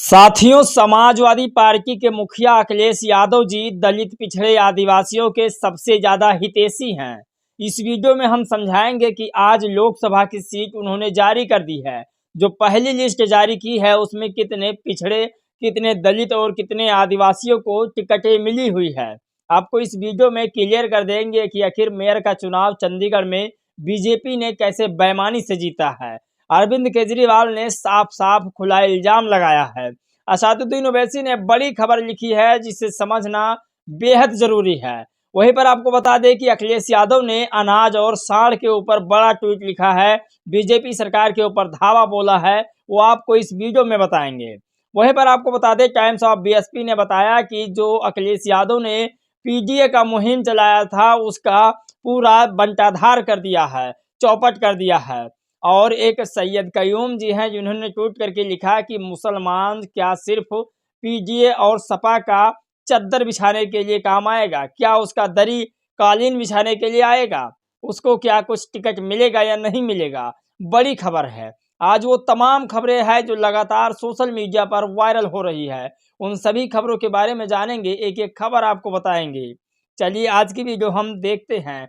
साथियों, समाजवादी पार्टी के मुखिया अखिलेश यादव जी दलित पिछड़े आदिवासियों के सबसे ज्यादा हितैषी हैं। इस वीडियो में हम समझाएंगे कि आज लोकसभा की सीट उन्होंने जारी कर दी है। जो पहली लिस्ट जारी की है उसमें कितने पिछड़े, कितने दलित और कितने आदिवासियों को टिकटें मिली हुई है। आपको इस वीडियो में क्लियर कर देंगे कि आखिर मेयर का चुनाव चंडीगढ़ में बीजेपी ने कैसे बेईमानी से जीता है। अरविंद केजरीवाल ने साफ साफ खुला इल्जाम लगाया है। असादुद्दीन ओवैसी ने बड़ी खबर लिखी है जिसे समझना बेहद जरूरी है। वहीं पर आपको बता दें कि अखिलेश यादव ने अनाज और साढ़ के ऊपर बड़ा ट्वीट लिखा है, बीजेपी सरकार के ऊपर धावा बोला है, वो आपको इस वीडियो में बताएंगे। वहीं पर आपको बता दें टाइम्स ऑफ बीएसपी ने बताया कि जो अखिलेश यादव ने पीडीए का मुहिम चलाया था उसका पूरा बंटाधार कर दिया है, चौपट कर दिया है। और एक सैयद कयूम जी हैं जिन्होंने ट्वीट करके लिखा कि मुसलमान क्या सिर्फ पीडीए और सपा का चद्दर बिछाने के लिए काम आएगा, क्या उसका दरी कालीन बिछाने के लिए आएगा, उसको क्या कुछ टिकट मिलेगा या नहीं मिलेगा। बड़ी खबर है। आज वो तमाम खबरें हैं जो लगातार सोशल मीडिया पर वायरल हो रही है, उन सभी खबरों के बारे में जानेंगे, एक एक खबर आपको बताएंगे। चलिए आज की वीडियो हम देखते हैं।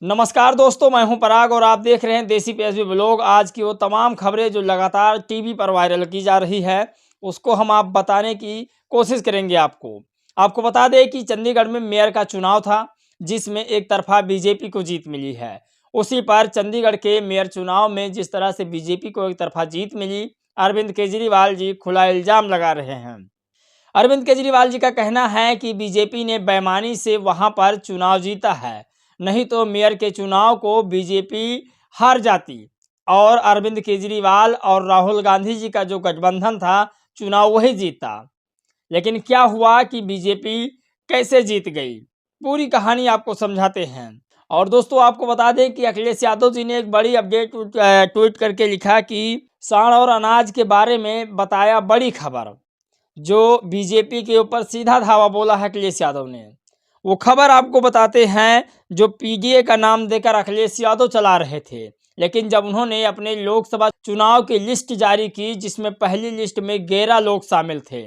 नमस्कार दोस्तों, मैं हूं पराग और आप देख रहे हैं देसी पीएसबी ब्लॉग। आज की वो तमाम खबरें जो लगातार टीवी पर वायरल की जा रही है उसको हम आप बताने की कोशिश करेंगे। आपको बता दें कि चंडीगढ़ में मेयर का चुनाव था जिसमें एक तरफा बीजेपी को जीत मिली है। उसी पर चंडीगढ़ के मेयर चुनाव में जिस तरह से बीजेपी को एक तरफा जीत मिली, अरविंद केजरीवाल जी खुला इल्जाम लगा रहे हैं। अरविंद केजरीवाल जी का कहना है कि बीजेपी ने बेईमानी से वहां पर चुनाव जीता है, नहीं तो मेयर के चुनाव को बीजेपी हार जाती और अरविंद केजरीवाल और राहुल गांधी जी का जो गठबंधन था चुनाव वही जीता। लेकिन क्या हुआ कि बीजेपी कैसे जीत गई, पूरी कहानी आपको समझाते हैं। और दोस्तों आपको बता दें कि अखिलेश यादव जी ने एक बड़ी अपडेट ट्वीट करके लिखा कि साढ़ और अनाज के बारे में बताया बड़ी खबर। जो बीजेपी के ऊपर सीधा धावा बोला है अखिलेश यादव ने, वो खबर आपको बताते हैं। जो पीडीए का नाम देकर अखिलेश यादव चला रहे थे, लेकिन जब उन्होंने अपने लोकसभा चुनाव की लिस्ट जारी की जिसमें पहली लिस्ट में 11 लोग शामिल थे।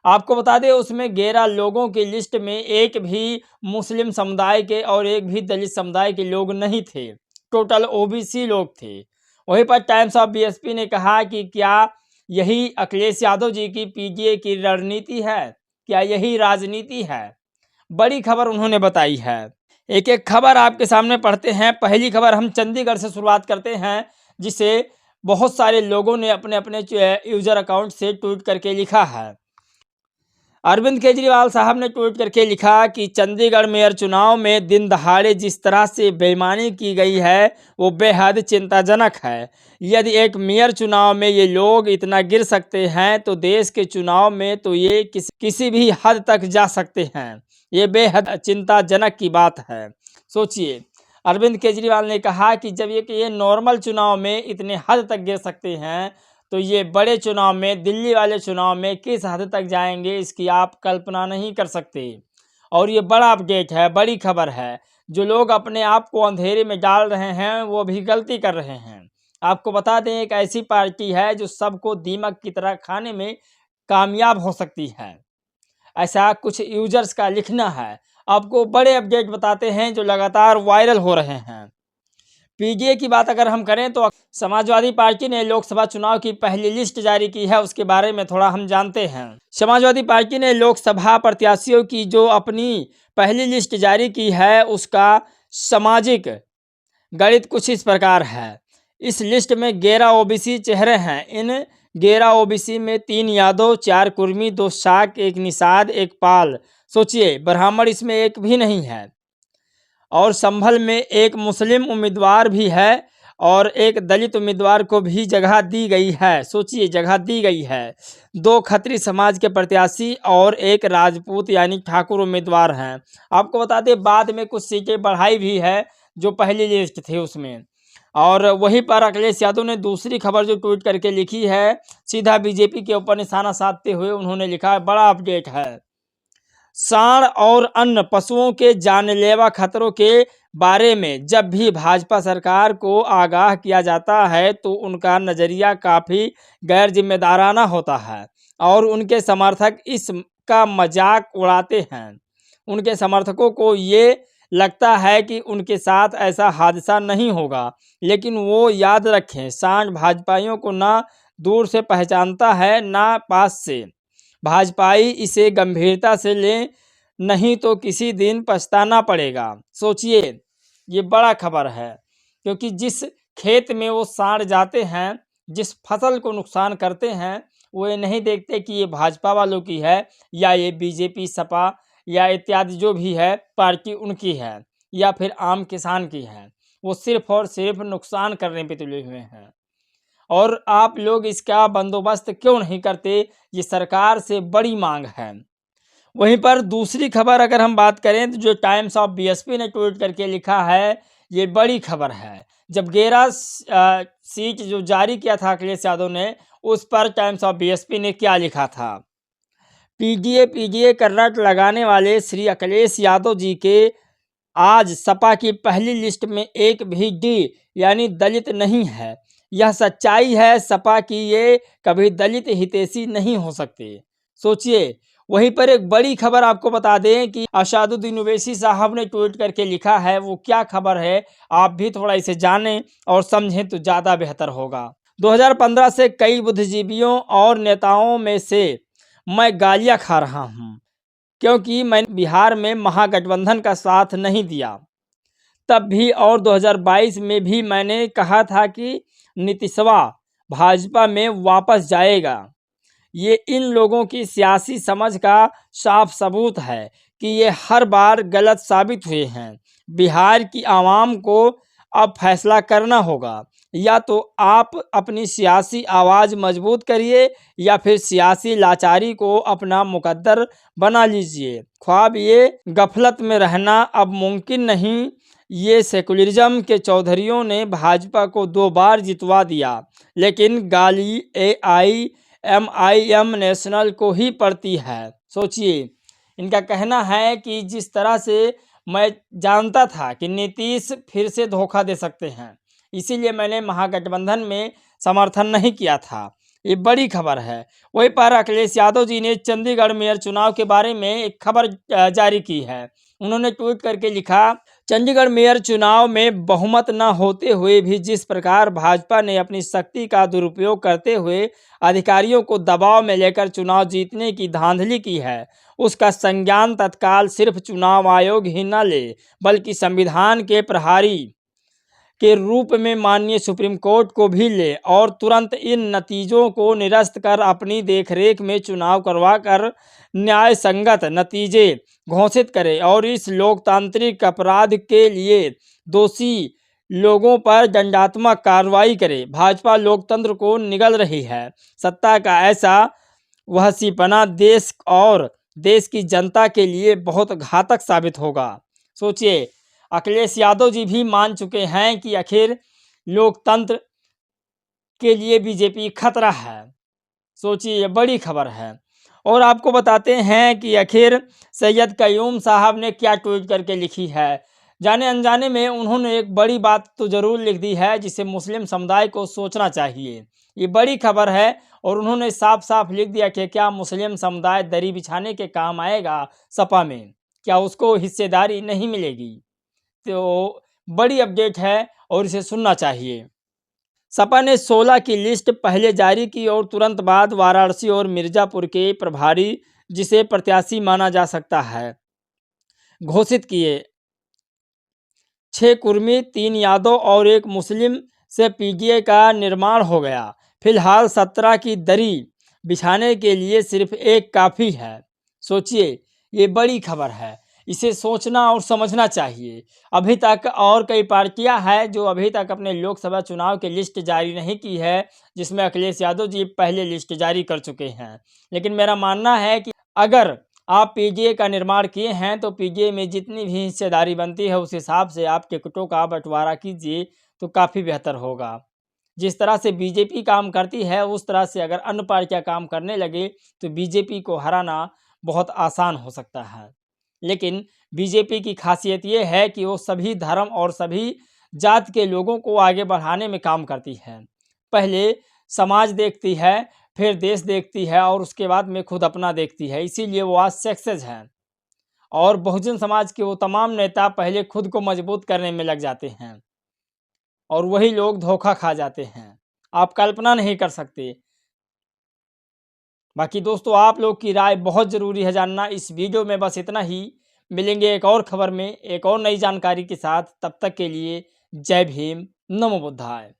आपको बता दें उसमें 11 लोगों की लिस्ट में एक भी मुस्लिम समुदाय के और एक भी दलित समुदाय के लोग नहीं थे, टोटल ओबीसी लोग थे। वहीं पर टाइम्स ऑफ बीएसपी ने कहा कि क्या यही अखिलेश यादव जी की पीडीए की रणनीति है, क्या यही राजनीति है। बड़ी खबर उन्होंने बताई है। एक एक खबर आपके सामने पढ़ते हैं। पहली खबर हम चंडीगढ़ से शुरुआत करते हैं जिसे बहुत सारे लोगों ने अपने अपने यूजर अकाउंट से ट्वीट करके लिखा है। अरविंद केजरीवाल साहब ने ट्वीट करके लिखा कि चंडीगढ़ मेयर चुनाव में दिन दहाड़े जिस तरह से बेईमानी की गई है वो बेहद चिंताजनक है। यदि एक मेयर चुनाव में ये लोग इतना गिर सकते हैं तो देश के चुनाव में तो ये किसी भी हद तक जा सकते हैं। ये बेहद चिंताजनक की बात है। सोचिए, अरविंद केजरीवाल ने कहा कि जब ये नॉर्मल चुनाव में इतने हद तक गिर सकते हैं तो ये बड़े चुनाव में, दिल्ली वाले चुनाव में किस हद तक जाएंगे इसकी आप कल्पना नहीं कर सकते। और ये बड़ा अपडेट है, बड़ी खबर है। जो लोग अपने आप को अंधेरे में डाल रहे हैं वो भी गलती कर रहे हैं। आपको बता दें एक ऐसी पार्टी है जो सबको दीमक की तरह खाने में कामयाब हो सकती है, ऐसा कुछ यूजर्स का लिखना है। आपको बड़े अपडेट बताते हैं जो लगातार वायरल हो रहे हैं। पीडीए की बात अगर हम करें तो समाजवादी पार्टी ने लोकसभा चुनाव की पहली लिस्ट जारी की है, उसके बारे में थोड़ा हम जानते हैं। समाजवादी पार्टी ने लोकसभा प्रत्याशियों की जो अपनी पहली लिस्ट जारी की है उसका सामाजिक गणित कुछ इस प्रकार है। इस लिस्ट में 11 ओबीसी चेहरे हैं। इन 11 ओबीसी में 3 यादव, 4 कुर्मी, 2 शाक, 1 निषाद, 1 पाल। सोचिए, ब्राह्मण इसमें एक भी नहीं है। और संभल में एक मुस्लिम उम्मीदवार भी है और एक दलित उम्मीदवार को भी जगह दी गई है। सोचिए, जगह दी गई है। 2 खत्री समाज के प्रत्याशी और एक राजपूत यानी ठाकुर उम्मीदवार हैं। आपको बता दें बाद में कुछ सीटें बढ़ाई भी है जो पहली लिस्ट थी उसमें। और वहीं पर अखिलेश यादव ने दूसरी खबर जो ट्वीट करके लिखी है, सीधा बीजेपी के ऊपर निशाना साधते हुए उन्होंने लिखा है, बड़ा अपडेट है। सांड और अन्य पशुओं के जानलेवा खतरों के बारे में जब भी भाजपा सरकार को आगाह किया जाता है तो उनका नज़रिया काफ़ी गैर जिम्मेदाराना होता है और उनके समर्थक इसका मजाक उड़ाते हैं। उनके समर्थकों को ये लगता है कि उनके साथ ऐसा हादसा नहीं होगा, लेकिन वो याद रखें, सांड भाजपाइयों को ना दूर से पहचानता है ना पास से। भाजपाई इसे गंभीरता से लें, नहीं तो किसी दिन पछताना पड़ेगा। सोचिए, ये बड़ा खबर है, क्योंकि जिस खेत में वो सांड जाते हैं, जिस फसल को नुकसान करते हैं, वो ये नहीं देखते कि ये भाजपा वालों की है या ये बीजेपी, सपा या इत्यादि जो भी है पार्टी उनकी है या फिर आम किसान की है। वो सिर्फ और सिर्फ नुकसान करने पे तुले हुए हैं। और आप लोग इसका बंदोबस्त क्यों नहीं करते, ये सरकार से बड़ी मांग है। वहीं पर दूसरी खबर अगर हम बात करें तो जो टाइम्स ऑफ बीएसपी ने ट्वीट करके लिखा है, ये बड़ी खबर है। जब 11 सीट जो जारी किया था अखिलेश यादव ने, उस पर टाइम्स ऑफ बीएसपी ने क्या लिखा था। पीजीए करनट लगाने वाले श्री अखिलेश यादव जी के आज सपा की पहली लिस्ट में एक भी डी यानी दलित नहीं है। यह सच्चाई है, सपा की ये कभी दलित हितैषी नहीं हो सकते। सोचिए। वहीं पर एक बड़ी खबर आपको बता दें कि असादुद्दीन ओवैसी साहब ने ट्वीट करके लिखा है, वो क्या खबर है आप भी थोड़ा इसे जानें और समझें तो ज़्यादा बेहतर होगा। 2015 से कई बुद्धिजीवियों और नेताओं में से मैं गालियां खा रहा हूं, क्योंकि मैंने बिहार में महागठबंधन का साथ नहीं दिया। तब भी और 2022 में भी मैंने कहा था कि नीतीशवा भाजपा में वापस जाएगा। ये इन लोगों की सियासी समझ का साफ सबूत है कि ये हर बार गलत साबित हुए हैं। बिहार की आवाम को अब फैसला करना होगा, या तो आप अपनी सियासी आवाज़ मजबूत करिए या फिर सियासी लाचारी को अपना मुकद्दर बना लीजिए। ख्वाब ये गफलत में रहना अब मुमकिन नहीं। ये सेकुलरिज्म के चौधरियों ने भाजपा को 2 बार जितवा दिया, लेकिन गाली AIMIM नेशनल को ही पड़ती है। सोचिए, इनका कहना है कि जिस तरह से मैं जानता था कि नीतीश फिर से धोखा दे सकते हैं, इसीलिए मैंने महागठबंधन में समर्थन नहीं किया था। ये बड़ी खबर है। वहीं पर अखिलेश यादव जी ने चंडीगढ़ मेयर चुनाव के बारे में एक खबर जारी की है। उन्होंने ट्वीट करके लिखा, चंडीगढ़ मेयर चुनाव में बहुमत न होते हुए भी जिस प्रकार भाजपा ने अपनी शक्ति का दुरुपयोग करते हुए अधिकारियों को दबाव में लेकर चुनाव जीतने की धांधली की है, उसका संज्ञान तत्काल सिर्फ चुनाव आयोग ही न ले, बल्कि संविधान के प्रहरी के रूप में माननीय सुप्रीम कोर्ट को भी ले और तुरंत इन नतीजों को निरस्त कर अपनी देखरेख में चुनाव करवाकर न्याय संगत नतीजे घोषित करे और इस लोकतांत्रिक अपराध के लिए दोषी लोगों पर दंडात्मक कार्रवाई करे। भाजपा लोकतंत्र को निगल रही है। सत्ता का ऐसा वहसीपना देश और देश की जनता के लिए बहुत घातक साबित होगा। सोचिए, अखिलेश यादव जी भी मान चुके हैं कि आखिर लोकतंत्र के लिए बीजेपी खतरा है। सोचिए, ये बड़ी खबर है। और आपको बताते हैं कि आखिर सैयद कयूम साहब ने क्या ट्वीट करके लिखी है। जाने अनजाने में उन्होंने एक बड़ी बात तो ज़रूर लिख दी है, जिसे मुस्लिम समुदाय को सोचना चाहिए। ये बड़ी खबर है और उन्होंने साफ साफ लिख दिया कि क्या मुस्लिम समुदाय दरी बिछाने के काम आएगा सपा में, क्या उसको हिस्सेदारी नहीं मिलेगी। तो बड़ी अपडेट है और इसे सुनना चाहिए। सपा ने 16 की लिस्ट पहले जारी की और तुरंत बाद वाराणसी और मिर्जापुर के प्रभारी, जिसे प्रत्याशी माना जा सकता है, घोषित किए। 6 कुर्मी, 3 यादव और 1 मुस्लिम से पीजीए का निर्माण हो गया। फिलहाल 17 की दरी बिछाने के लिए सिर्फ 1 काफ़ी है। सोचिए, ये बड़ी खबर है। इसे सोचना और समझना चाहिए। अभी तक और कई पार्टियां हैं जो अभी तक अपने लोकसभा चुनाव की लिस्ट जारी नहीं की है, जिसमें अखिलेश यादव जी पहले लिस्ट जारी कर चुके हैं। लेकिन मेरा मानना है कि अगर आप पीजीए का निर्माण किए हैं तो पीजीए में जितनी भी हिस्सेदारी बनती है उस हिसाब से आप टिकटों का बंटवारा कीजिए तो काफ़ी बेहतर होगा। जिस तरह से बीजेपी काम करती है उस तरह से अगर अन्य पार्टियां काम करने लगे तो बीजेपी को हराना बहुत आसान हो सकता है। लेकिन बीजेपी की खासियत ये है कि वो सभी धर्म और सभी जात के लोगों को आगे बढ़ाने में काम करती है। पहले समाज देखती है, फिर देश देखती है और उसके बाद में खुद अपना देखती है। इसीलिए वो आज सक्सेस है। और बहुजन समाज के वो तमाम नेता पहले खुद को मजबूत करने में लग जाते हैं और वही लोग धोखा खा जाते हैं। आप कल्पना नहीं कर सकते। बाकी दोस्तों, आप लोग की राय बहुत ज़रूरी है जानना। इस वीडियो में बस इतना ही। मिलेंगे एक और खबर में एक और नई जानकारी के साथ। तब तक के लिए जय भीम, नमो बुद्धाय।